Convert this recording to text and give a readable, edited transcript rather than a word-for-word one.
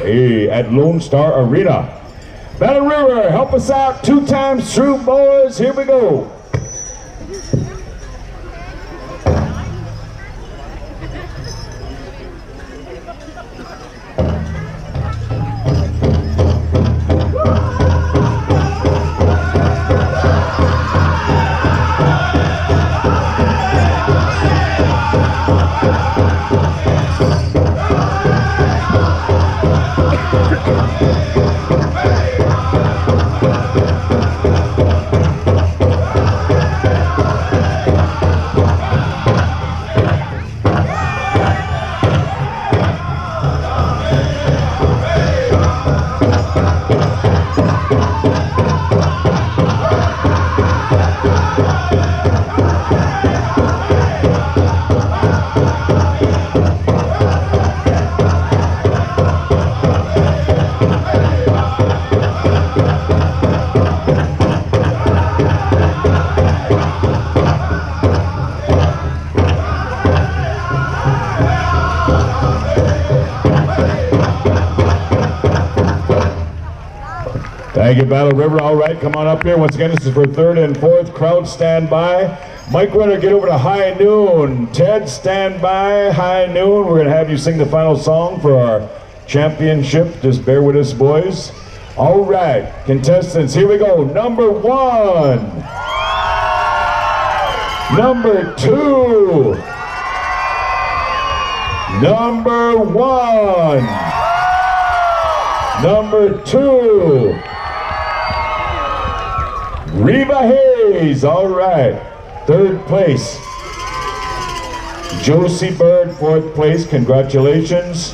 at Lone Star Arena. Battle River, help us out 2 times through, boys. Here we go. Thank you, Battle River. All right, come on up here. Once again, this is for 3rd and 4th. Crowd, stand by. Mike Renner, get over to High Noon. Ted, stand by. High Noon. We're going to have you sing the final song for our championship. Just bear with us, boys. All right, contestants, here we go. Number 1. Number 2. Number 1. Number 2. Reva Hayes, all right. 3rd place. Josie Bird, 4th place, congratulations.